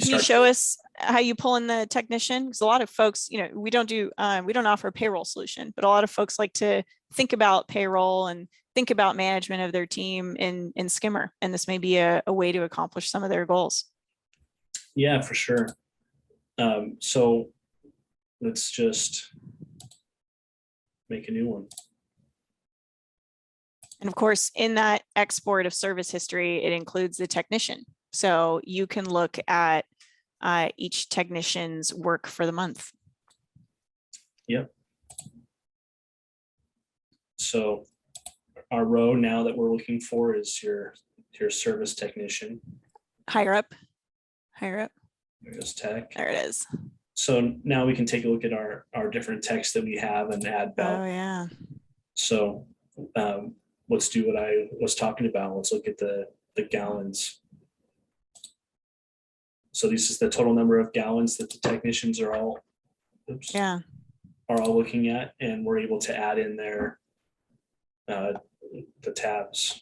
Can you show us how you pull in the technician? Because a lot of folks, we don't offer a payroll solution, but a lot of folks like to think about payroll and think about management of their team in Skimmer. And this may be a way to accomplish some of their goals. Yeah, for sure. So let's just make a new one. And of course, in that export of service history, it includes the technician. So you can look at each technician's work for the month. Yep. So our row now that we're looking for is your service technician. Higher up. There's tech. There it is. So now we can take a look at our different texts that we have and add value. Oh yeah. So let's do what I was talking about. Let's look at the gallons. So this is the total number of gallons that the technicians are all looking at, and we're able to add in there the tabs.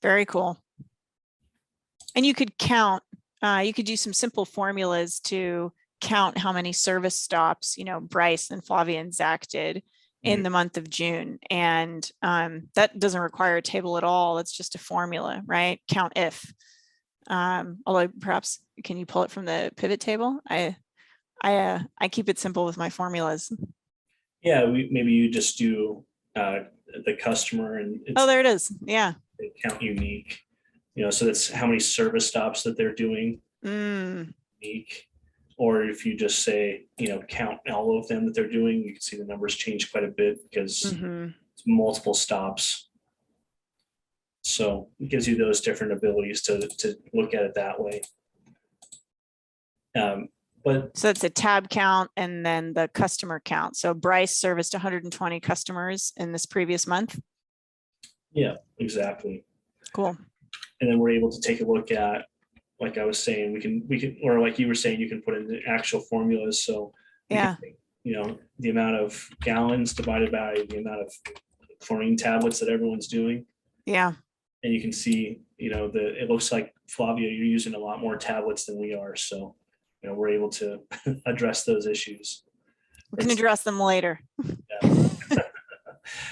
Very cool. And you could count, you could do some simple formulas to count how many service stops, Bryce and Flavia and Zach did in the month of June. And that doesn't require a table at all. It's just a formula, right? Count if. Although perhaps, can you pull it from the pivot table? I keep it simple with my formulas. Yeah, maybe you just do the customer and oh, there it is. Yeah. Count unique, so that's how many service stops that they're doing. Unique. Or if you just say, count all of them that they're doing, you can see the numbers change quite a bit because it's multiple stops. So it gives you those different abilities to look at it that way. So it's a tab count and then the customer count. So Bryce serviced 120 customers in this previous month. Yeah, exactly. Cool. And then we're able to take a look at, like I was saying, we can, or like you were saying, you can put in the actual formulas. So yeah, the amount of gallons divided by the amount of chlorine tablets that everyone's doing. Yeah. And you can see, it looks like Flavia, you're using a lot more tablets than we are. So, we're able to address those issues. We can address them later. Yeah.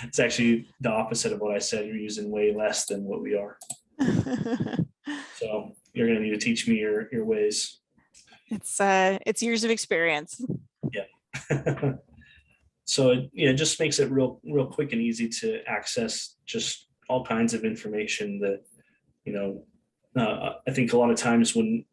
It's actually the opposite of what I said. You're using way less than what we are. So you're going to need to teach me your ways. It's years of experience. Yeah. So it just makes it real quick and easy to access just all kinds of information that, I think a lot of times when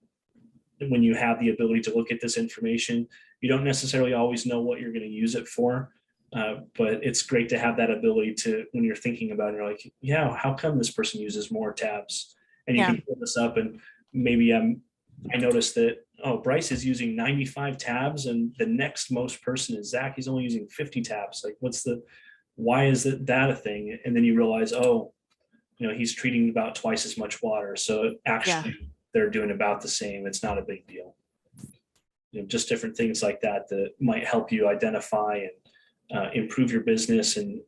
you have the ability to look at this information, you don't necessarily always know what you're going to use it for. But it's great to have that ability to, when you're thinking about it, you're like, yeah, how come this person uses more tabs? And you can pull this up and maybe I noticed that, Bryce is using 95 tabs and the next most person is Zach. He's only using 50 tabs. Like, why is that a thing? And then you realize, he's treating about twice as much water. So actually they're doing about the same. It's not a big deal. Just different things like that might help you identify and improve your business and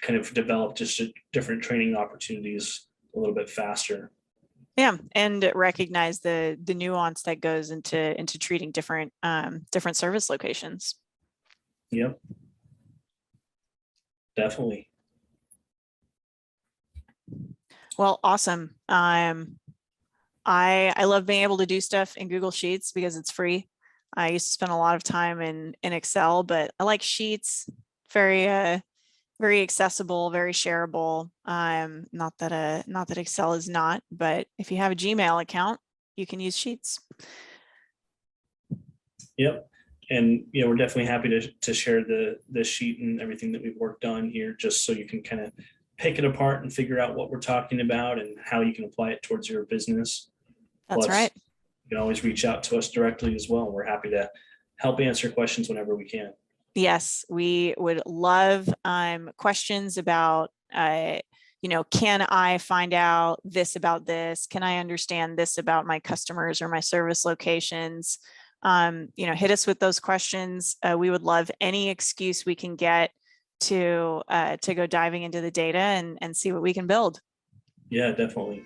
kind of develop just different training opportunities a little bit faster. Yeah, and recognize the nuance that goes into treating different service locations. Yep, definitely. Well, awesome. I love being able to do stuff in Google Sheets because it's free. I used to spend a lot of time in Excel, but I like Sheets. Very accessible, very shareable. Not that Excel is not, but if you have a Gmail account, you can use Sheets. Yep. And we're definitely happy to share the sheet and everything that we've worked on here, just so you can kind of pick it apart and figure out what we're talking about and how you can apply it towards your business. That's right. You can always reach out to us directly as well. We're happy to help answer questions whenever we can. Yes, we would love questions about, can I find out this about this? Can I understand this about my customers or my service locations? Hit us with those questions. We would love any excuse we can get to go diving into the data and see what we can build. Yeah, definitely.